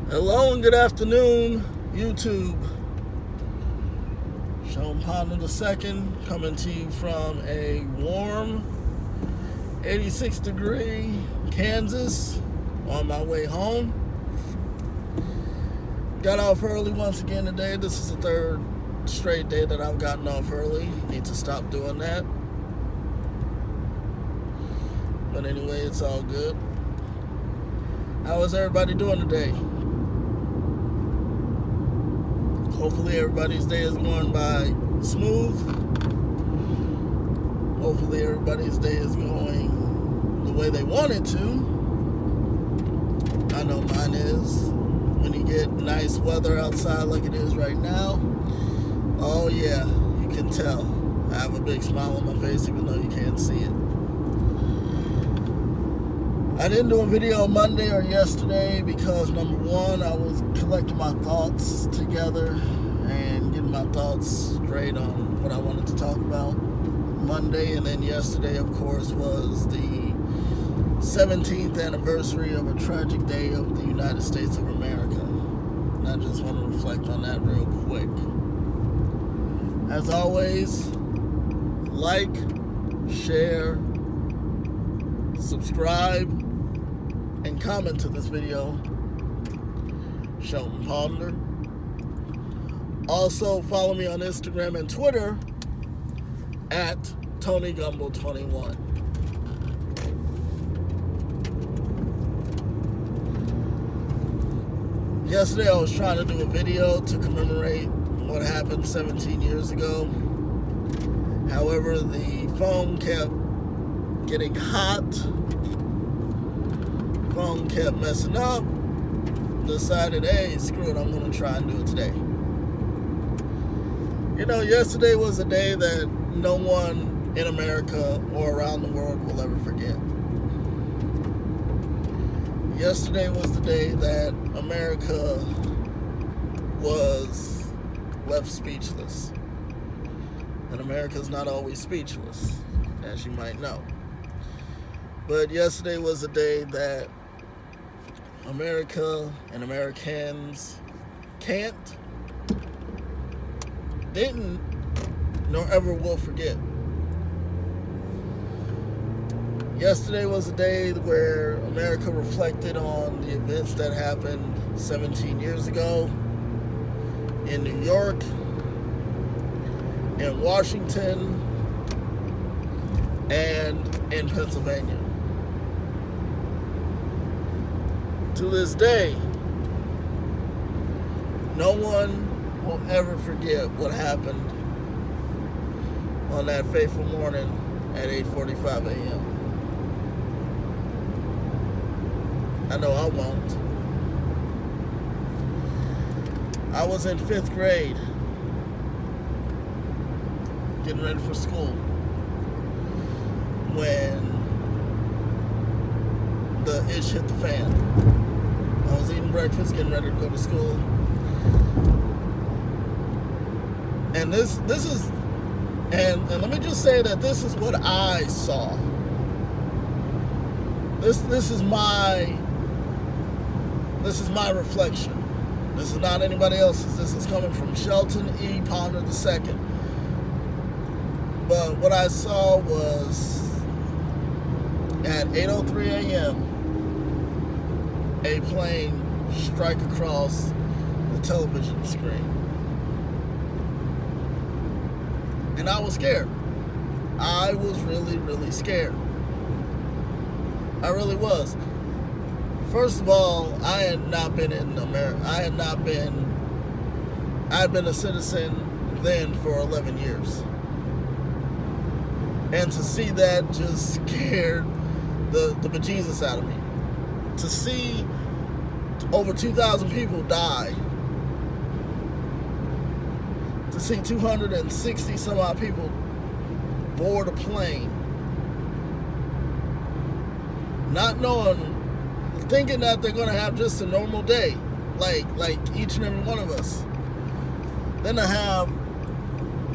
Hello and good afternoon, YouTube. Sean Ponder II coming to you from a warm 86 degree Kansas on my way home. Got off early once again today. This is the third straight day that I've gotten off early. Need to stop doing that. But anyway, it's all good. How is everybody doing today? Hopefully everybody's day is going by smooth. Hopefully everybody's day is going the way they want it to. I know mine is. When you get nice weather outside like it is right now, oh yeah, you can tell. I have a big smile on my face even though you can't see it. I didn't do a video on Monday or yesterday because number one, I was collecting my thoughts together and getting my thoughts straight on what I wanted to talk about. Monday and then yesterday, of course, was the 17th anniversary of a tragic day of the United States of America. And I just want to reflect on that real quick. As always, like, share, subscribe, and comment to this video. Shelton Ponder. Also follow me on Instagram and Twitter at TonyGumble21. Yesterday I was trying to do a video to commemorate what happened 17 years ago. However, the phone kept getting hot. Phone kept messing up. Decided, hey, screw it, I'm gonna try and do it today. You know, yesterday was a day that no one in America or around the world will ever forget. Yesterday was the day that America was left speechless. And America's not always speechless, as you might know. But yesterday was a day that America and Americans didn't, nor ever will forget. Yesterday was a day where America reflected on the events that happened 17 years ago in New York, in Washington, and in Pennsylvania. To this day, no one will ever forget what happened on that fateful morning at 8:45 a.m. I know I won't. I was in 5th grade, getting ready for school, when the ish hit the fan. I was eating breakfast, getting ready to go to school. And this is, and let me just say that this is what I saw. This is my reflection. This is not anybody else's. This is coming from Shelton E. Ponder II. But what I saw was at 8:03 a.m. a plane strike across the television screen. And I was scared. I was really, really scared. I really was. First of all, I had not been in America. I had been a citizen then for 11 years. And to see that just scared the bejesus out of me. To see over 2,000 people die. To see 260 some odd people board a plane. Not knowing, thinking that they're going to have just a normal day. Like each and every one of us. Then to have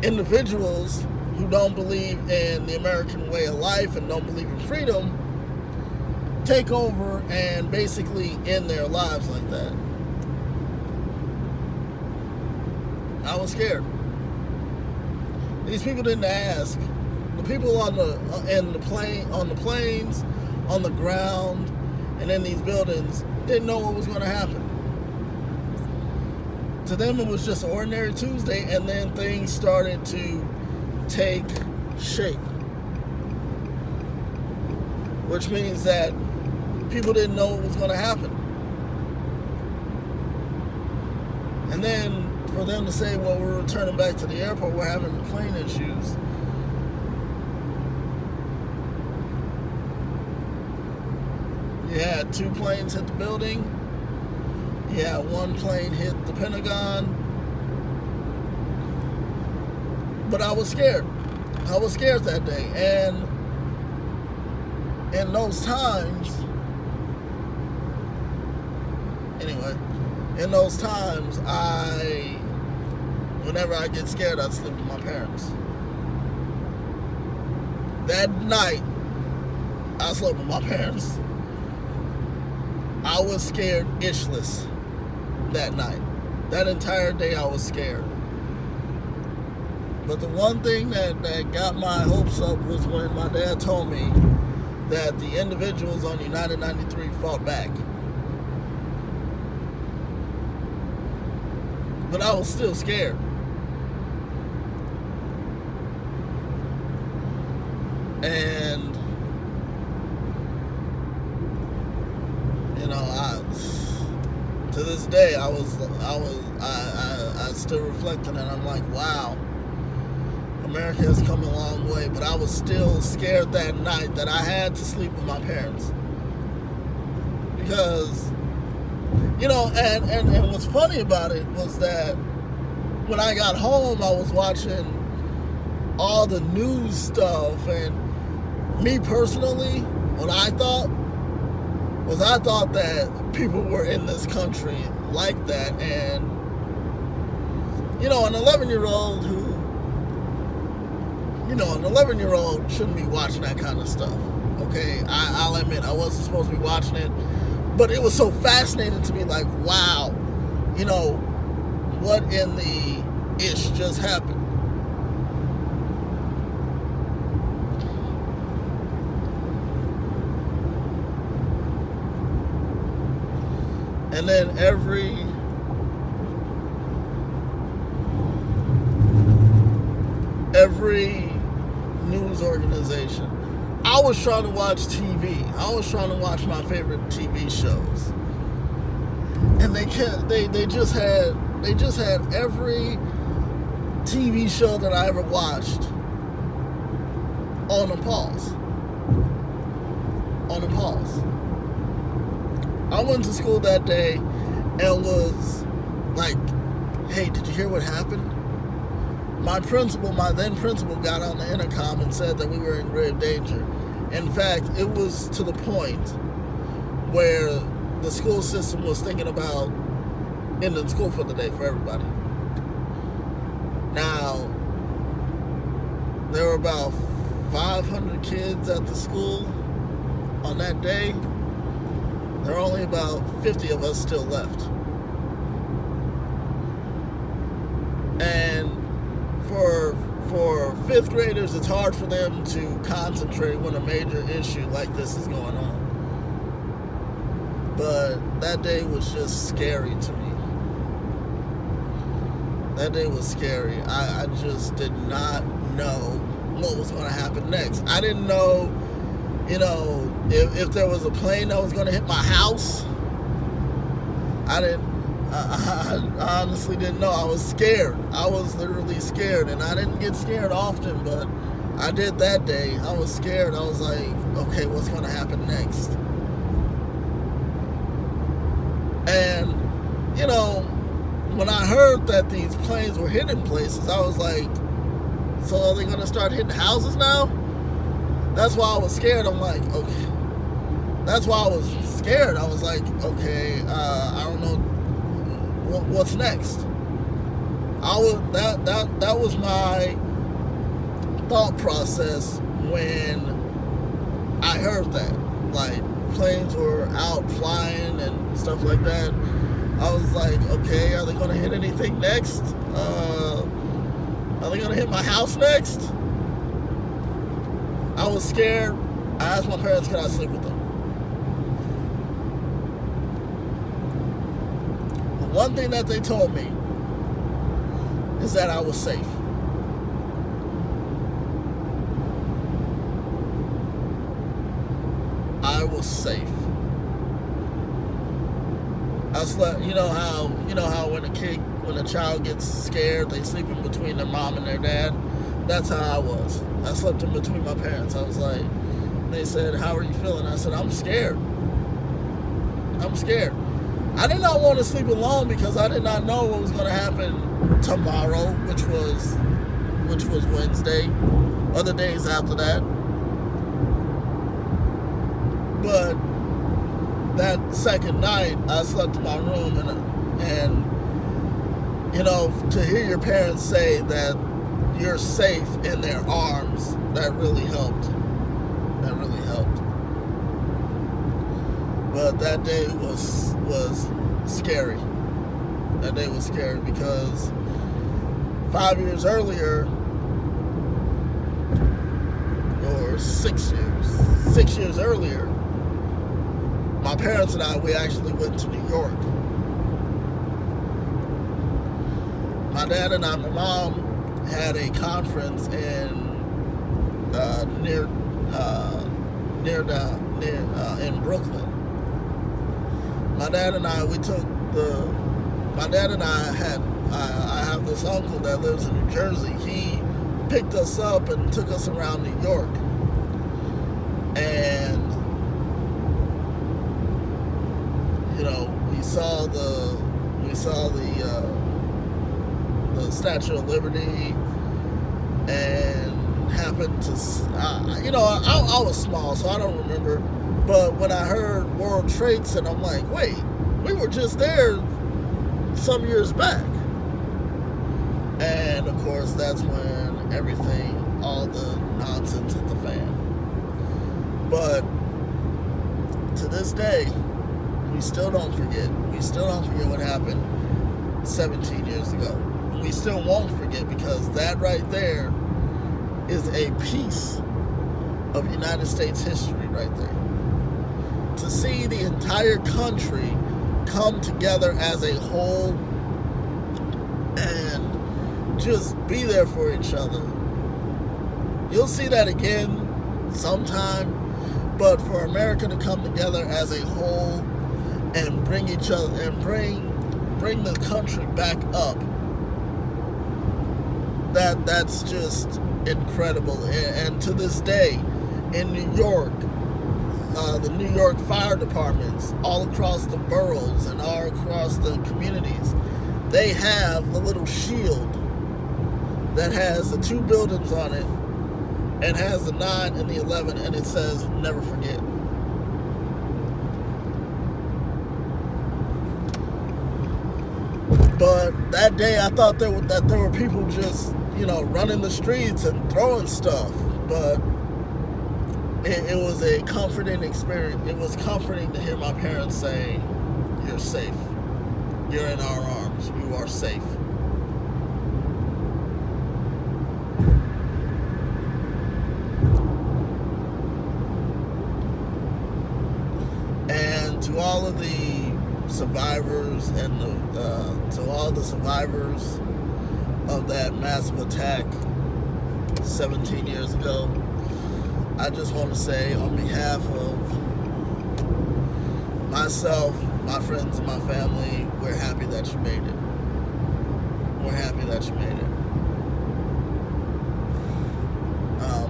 individuals who don't believe in the American way of life and don't believe in freedom take over and basically end their lives like that. I was scared. These people didn't ask. The people on the planes, on the ground, and in these buildings didn't know what was going to happen. To them, it was just an ordinary Tuesday, and then things started to take shape. Which means that people didn't know what was going to happen. And then for them to say, well, we're returning back to the airport, we're having plane issues. You had 2 planes hit the building. You had 1 plane hit the Pentagon. But I was scared. I was scared that day. And in those times, whenever I get scared, I sleep with my parents. That night, I slept with my parents. I was scared ishless that night. That entire day I was scared. But the one thing that got my hopes up was when my dad told me that the individuals on United 93 fought back. But I was still scared. And to this day, I still reflecting, and I'm like, wow, America has come a long way. But I was still scared that night that I had to sleep with my parents, because and what's funny about it was that when I got home, I was watching all the news stuff, and me personally, what I thought that people were in this country like that, and an 11-year-old an 11-year-old shouldn't be watching that kind of stuff. Okay, I'll admit I wasn't supposed to be watching it, but it was so fascinating to me, like, wow, what in the ish just happened. And then every news organization, I was trying to watch TV. I was trying to watch my favorite TV shows, and they just had every TV show that I ever watched on a pause. I went to school that day and was like, hey, did you hear what happened? My then principal, got on the intercom and said that we were in grave danger. In fact, it was to the point where the school system was thinking about ending school for the day for everybody. Now, there were about 500 kids at the school on that day. There are only about 50 of us still left. And for 5th graders, it's hard for them to concentrate when a major issue like this is going on. But that day was just scary to me. That day was scary. I just did not know what was going to happen next. I didn't know, if there was a plane that was going to hit my house. I honestly didn't know. I was scared. I was literally scared, and I didn't get scared often, but I did that day. I was scared. I was like, okay, what's going to happen next? And, when I heard that these planes were hitting places, I was like, so are they going to start hitting houses now? That's why I was scared. I'm like, okay. That's why I was scared. I was like, okay, I don't know what's next. That was my thought process when I heard that, like, planes were out flying and stuff like that. I was like, okay, are they going to hit anything next? Are they going to hit my house next? I was scared. I asked my parents, can I sleep with them? The one thing that they told me is that I was safe. I was safe. I slept. You know how when a child gets scared, they sleep in between their mom and their dad. That's how I was. I slept in between my parents. I was like, they said, "How are you feeling?" I said, "I'm scared. I'm scared." I did not want to sleep alone because I did not know what was going to happen tomorrow, which was Wednesday, or the days after that. But that second night, I slept in my room, and to hear your parents say that you're safe in their arms, that really helped. That really helped. But that day was scary. That day was scary because 5 years earlier, or 6 years earlier, my parents and I, we actually went to New York. My dad and my mom had a conference in Brooklyn. My dad and I have this uncle that lives in New Jersey. He picked us up and took us around New York. And we saw the Statue of Liberty, and happened to I was small, so I don't remember. But when I heard World Trade Center, I'm like, wait, we were just there some years back. And of course, that's when all the nonsense hit the fan. But to this day, we still don't forget. We still don't forget what happened 17 years ago. We still won't forget, because that right there is a piece of United States history right there. To see the entire country come together as a whole and just be there for each other. You'll see that again sometime, but for America to come together as a whole and bring each other and bring the country back up, that's just incredible. And to this day, in New York, the New York fire departments, all across the boroughs and all across the communities, they have the little shield that has the two buildings on it, and has the 9 and the 11, and it says, "Never forget." But that day, I thought there were people just, running the streets and throwing stuff. But it was a comforting experience. It was comforting to hear my parents say, "You're safe. You're in our arms. You are safe." And to all of the survivors and to all the survivors of that massive attack 17 years ago, I just want to say, on behalf of myself, my friends, and my family, we're happy that you made it. We're happy that you made it.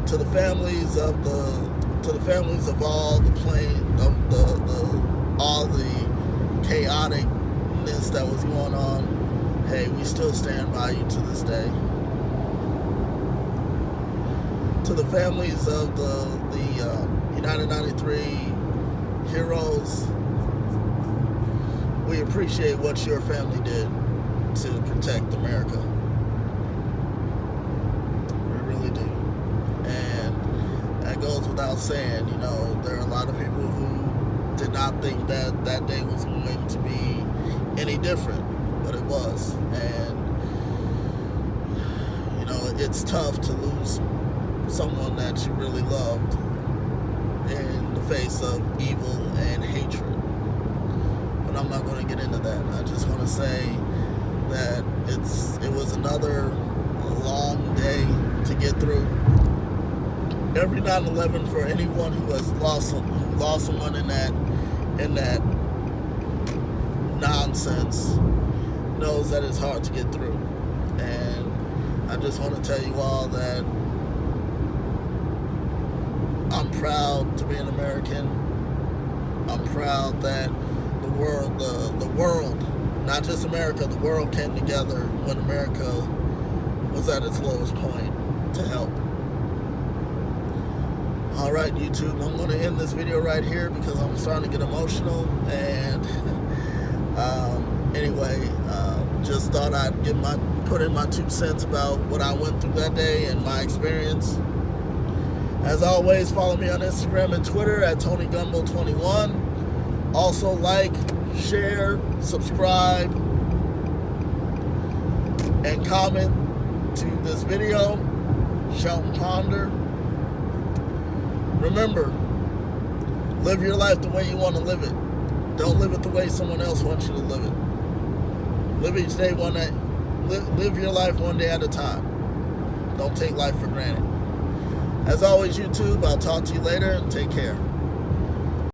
To the families of all the chaoticness that was going on, hey, we still stand by you to this day. To the families of the United 93 heroes, we appreciate what your family did to protect America. We really do. And that goes without saying, there are a lot of people who did not think that day was going to be any different, but it was. And you know, it's tough to lose someone that you really loved in the face of evil and hatred. But I'm not going to get into that. I just want to say that it was another long day to get through. Every 9/11, for anyone who has lost someone in that nonsense, knows that it's hard to get through. And I just want to tell you all that I'm proud to be an American. I'm proud that the world, not just America, the world came together when America was at its lowest point to help. Alright, YouTube, I'm going to end this video right here because I'm starting to get emotional. And anyway, just thought I'd put in my 2 cents about what I went through that day and my experience. As always, follow me on Instagram and Twitter at TonyGumbo21. Also, like, share, subscribe, and comment to this video. Shelton Ponder. Remember, live your life the way you want to live it. Don't live it the way someone else wants you to live it. Live each day one day. Live your life one day at a time. Don't take life for granted. As always, YouTube, I'll talk to you later and take care.